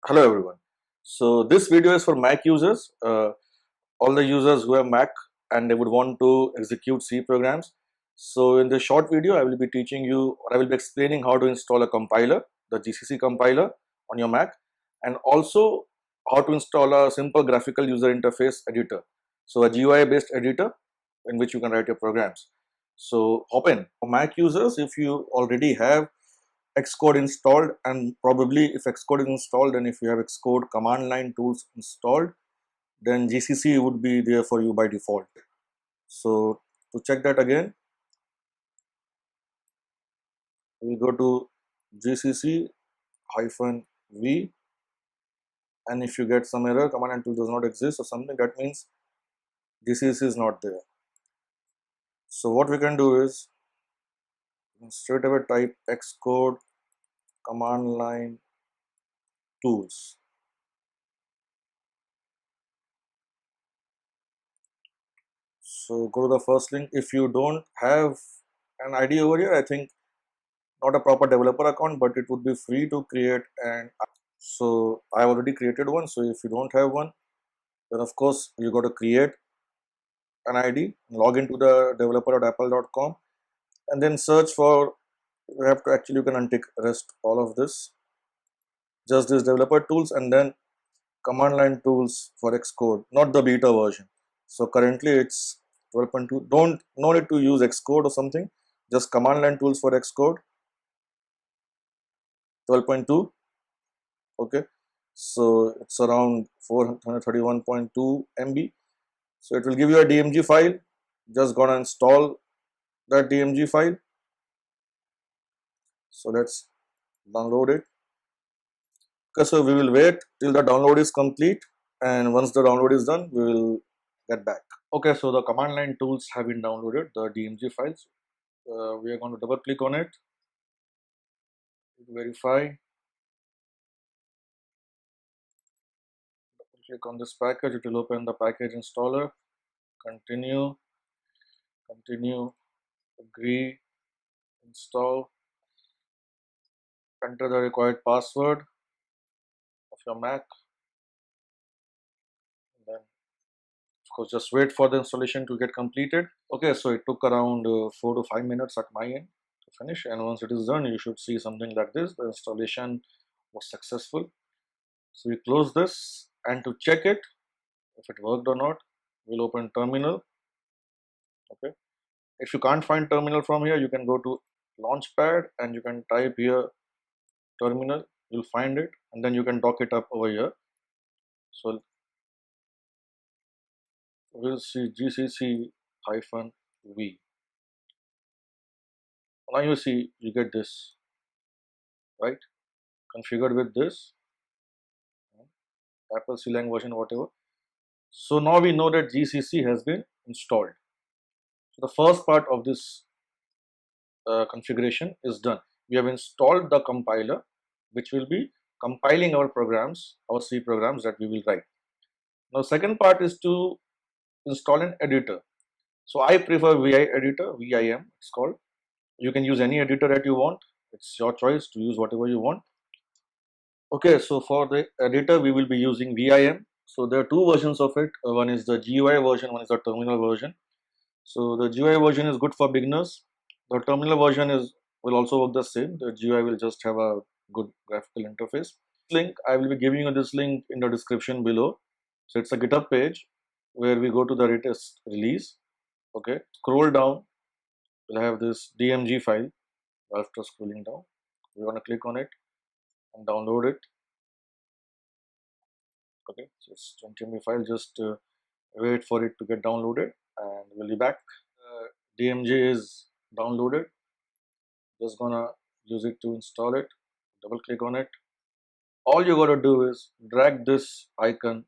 Hello everyone. So this video is for Mac users, all the users who have Mac and they would want to execute C programs. So in this short video, I will be teaching you, or I will be explaining how to install a compiler, the GCC compiler on your Mac, and also how to install a simple graphical user interface editor. So a GUI based editor in which you can write your programs. So hop in. For Mac users, if you already have Xcode installed, and probably if Xcode is installed and if you have Xcode command line tools installed, then GCC would be there for you by default. So to check that again, we go to GCC -v, and if you get some error, command line tool does not exist or something, that means GCC is not there. So what we can do is straight away type Xcode command line tools. So go to the first link. If you don't have an ID over here, I think not a proper developer account, but it would be free to create. And so I already created one. So if you don't have one, then of course you got to create an ID, log into the developer.apple.com, and then search for. You have to actually, you can untick rest all of this, just this developer tools, and then command line tools for Xcode, not the beta version. So currently it's 12.2. Don't no need to use Xcode or something. Just command line tools for Xcode 12.2. Okay, so it's around 431.2 MB. So it will give you a DMG file. Just gonna install that DMG file. So let's download it. Okay, so we will wait till the download is complete, and once the download is done, we will get back. Okay, so the command line tools have been downloaded, the DMG files. We are going to double click on it to verify. Click on this package, it will open the package installer. Continue, agree, install, enter the required password of your Mac, and then of course just wait for the installation to get completed. Okay, so it took around 4 to 5 minutes at my end to finish, and once it is done, you should see something like this. The installation was successful. So we close this, and to check it if it worked or not, we'll open terminal. Okay, if you can't find terminal from here, you can go to launchpad and you can type here terminal, you'll find it, and then you can dock it up over here. So we'll see GCC -v. Now you see, you get this, right, configured with this Apple CLang version, whatever. So now we know that GCC has been installed. So the first part of this configuration is done. We have installed the compiler, which will be compiling our programs, our C programs that we will write. Now second part is to install an editor. So I prefer VI editor, VIM it's called. You can use any editor that you want. It's your choice to use whatever you want. Okay, so for the editor, we will be using VIM. So there are two versions of it. One is the GUI version, one is the terminal version. So the GUI version is good for beginners. The terminal version will also work the same. The GUI will just have a good graphical interface. Link, I will be giving you this link in the description below. So it's a GitHub page where we go to the latest release. Okay, scroll down, we'll have this DMG file. After scrolling down, we're going to click on it and download it. Okay, so it's 20 MB file. Just wait for it to get downloaded, and we'll be back. DMG is downloaded. Just gonna use it to install it. Double click on it. All you gotta do is drag this icon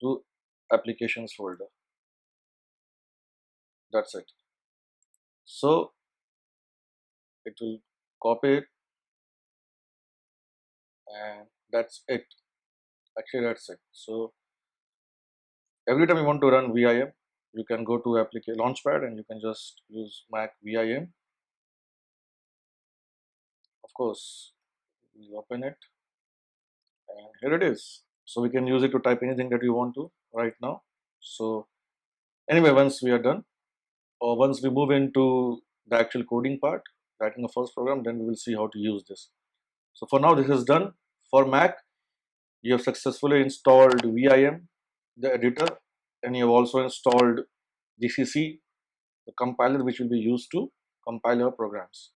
to applications folder. That's it. So it will copy it, and that's it. Actually, that's it. So every time you want to run VIM, you can go to application launchpad and you can just use Mac VIM. Of course, we open it and here it is. So we can use it to type anything that we want to right now. So anyway, once we are done, or once we move into the actual coding part, writing a first program, then we will see how to use this. So for now, this is done. For Mac, you have successfully installed Vim, the editor, and you have also installed GCC, the compiler which will be used to compile your programs.